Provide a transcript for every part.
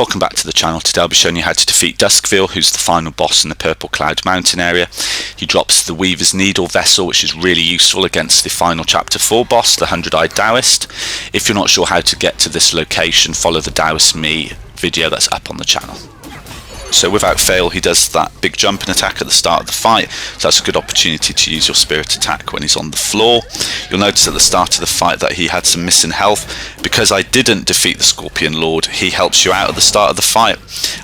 Welcome back to the channel. Today I'll be showing you how to defeat Duskveil, who's the final boss in the Purple Cloud Mountain area. He drops the Weaver's Needle vessel, which is really useful against the final Chapter 4 boss, the 100-Eyed Taoist. If you're not sure how to get to this location, follow the Taoist Me video that's up on the channel. So without fail, he does that big jumping attack at the start of the fight, so that's a good opportunity to use your spirit attack when he's on the floor. You'll notice at the start of the fight that he had some missing health. Because I didn't defeat the Scorpion Lord, he helps you out at the start of the fight,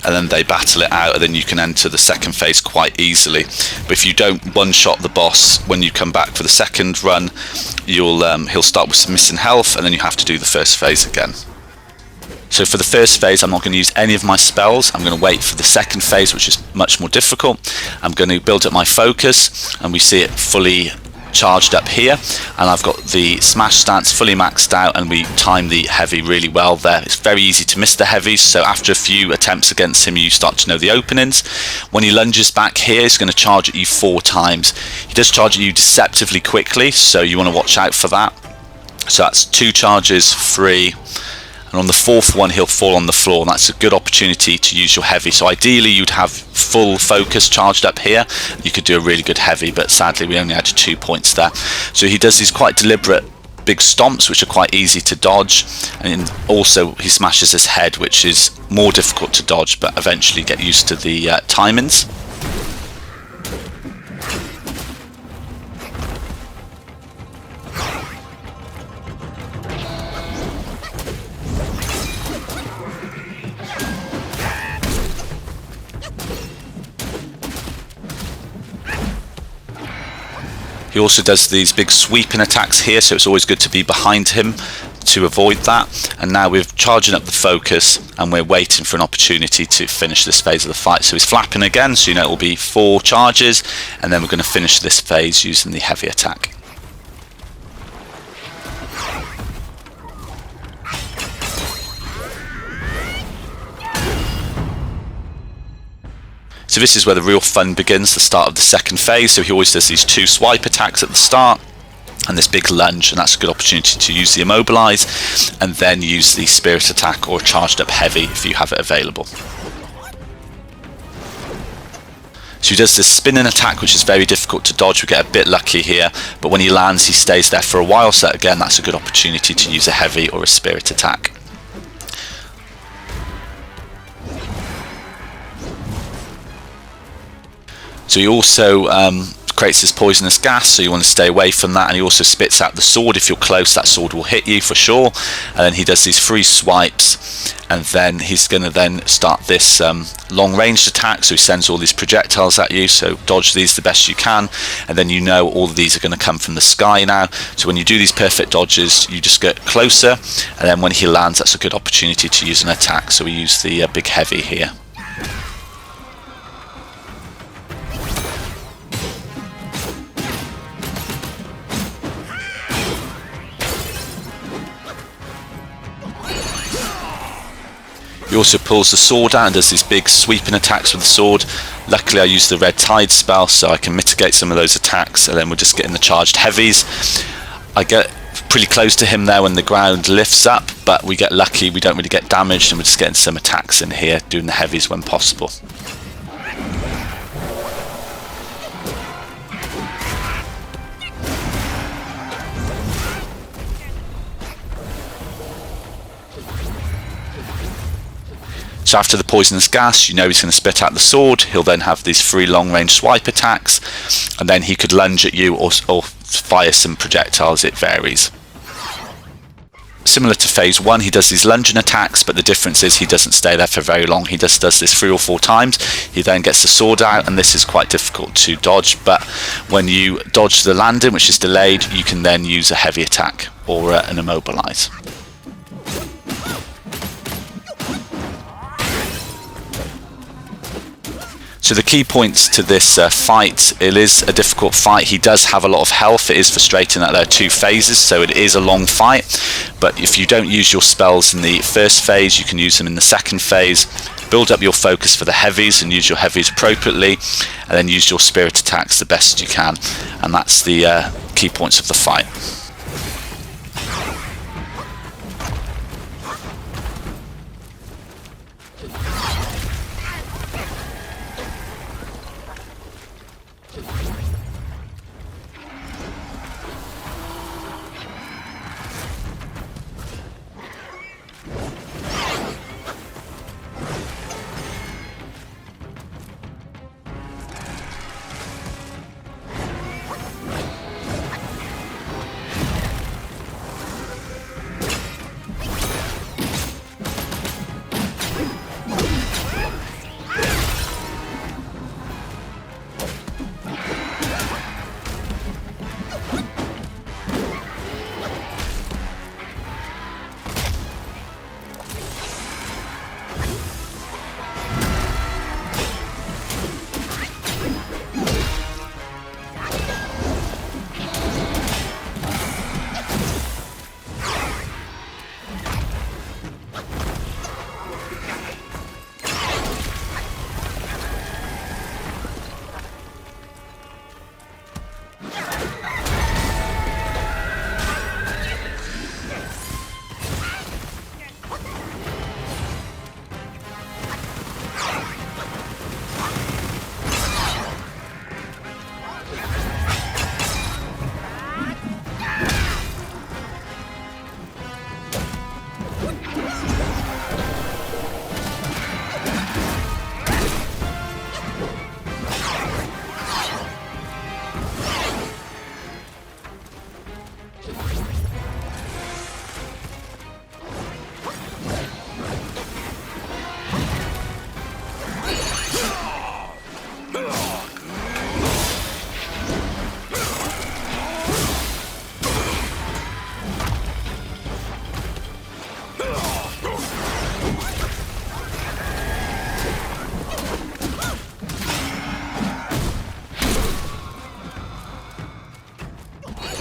and then they battle it out, and then you can enter the second phase quite easily. But if you don't one-shot the boss when you come back for the second run, he'll start with some missing health, and then you have to do the first phase again. So for the first phase, I'm not going to use any of my spells. I'm going to wait for the second phase, which is much more difficult. I'm going to build up my focus, and we see it fully charged up here. And I've got the smash stance fully maxed out, and we time the heavy really well there. It's very easy to miss the heavies, so after a few attempts against him, you start to know the openings. When he lunges back here, he's going to charge at you 4 times. He does charge at you deceptively quickly, so you want to watch out for that. So that's 2 charges, 3. And on the 4th one, he'll fall on the floor, and that's a good opportunity to use your heavy. So ideally, you'd have full focus charged up here. You could do a really good heavy, but sadly, we only had 2 points there. So he does these quite deliberate big stomps, which are quite easy to dodge. And also, he smashes his head, which is more difficult to dodge, but eventually get used to the timings. He also does these big sweeping attacks here, so it's always good to be behind him to avoid that. And now we're charging up the focus, and we're waiting for an opportunity to finish this phase of the fight. So he's flapping again, so you know it will be 4 charges, and then we're going to finish this phase using the heavy attack. So this is where the real fun begins, the start of the second phase. So he always does these 2 swipe attacks at the start and this big lunge, and that's a good opportunity to use the immobilize and then use the spirit attack or charged up heavy if you have it available. So he does this spinning attack, which is very difficult to dodge. We get a bit lucky here, but when he lands, he stays there for a while. So again, that's a good opportunity to use a heavy or a spirit attack. So he also creates this poisonous gas, so you want to stay away from that, and he also spits out the sword. If you're close, that sword will hit you for sure. And then he does these 3 swipes, and then he's going to then start this long-ranged attack, so he sends all these projectiles at you, so dodge these the best you can, and then you know all of these are going to come from the sky now. So when you do these perfect dodges, you just get closer, and then when he lands, that's a good opportunity to use an attack, so we use the big heavy here. He also pulls the sword out and does these big sweeping attacks with the sword. Luckily I used the Red Tide spell, so I can mitigate some of those attacks, and then we're just getting the charged heavies. I get pretty close to him there when the ground lifts up, but we get lucky, we don't really get damaged, and we're just getting some attacks in here, doing the heavies when possible. So after the poisonous gas, you know he's going to spit out the sword. He'll then have these 3 long-range swipe attacks, and then he could lunge at you or fire some projectiles, it varies. Similar to phase 1, he does these lunging attacks, but the difference is he doesn't stay there for very long. He just does this 3 or 4 times. He then gets the sword out, and this is quite difficult to dodge, but when you dodge the landing, which is delayed, you can then use a heavy attack or an immobilize. So the key points to this fight, it is a difficult fight. He does have a lot of health. It is frustrating that there are 2 phases, so it is a long fight. But if you don't use your spells in the first phase, you can use them in the second phase. Build up your focus for the heavies and use your heavies appropriately, and then use your spirit attacks the best you can. And that's the key points of the fight.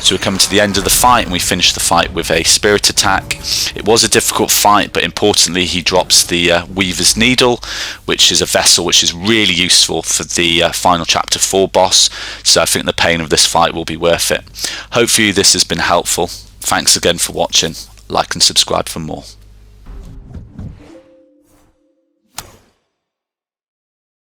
So we're coming to the end of the fight, and we finish the fight with a spirit attack. It was a difficult fight, but importantly he drops the Weaver's Needle, which is a vessel which is really useful for the final chapter 4 boss, so I think the pain of this fight will be worth it. Hopefully this has been helpful. Thanks again for watching. Like and subscribe for more.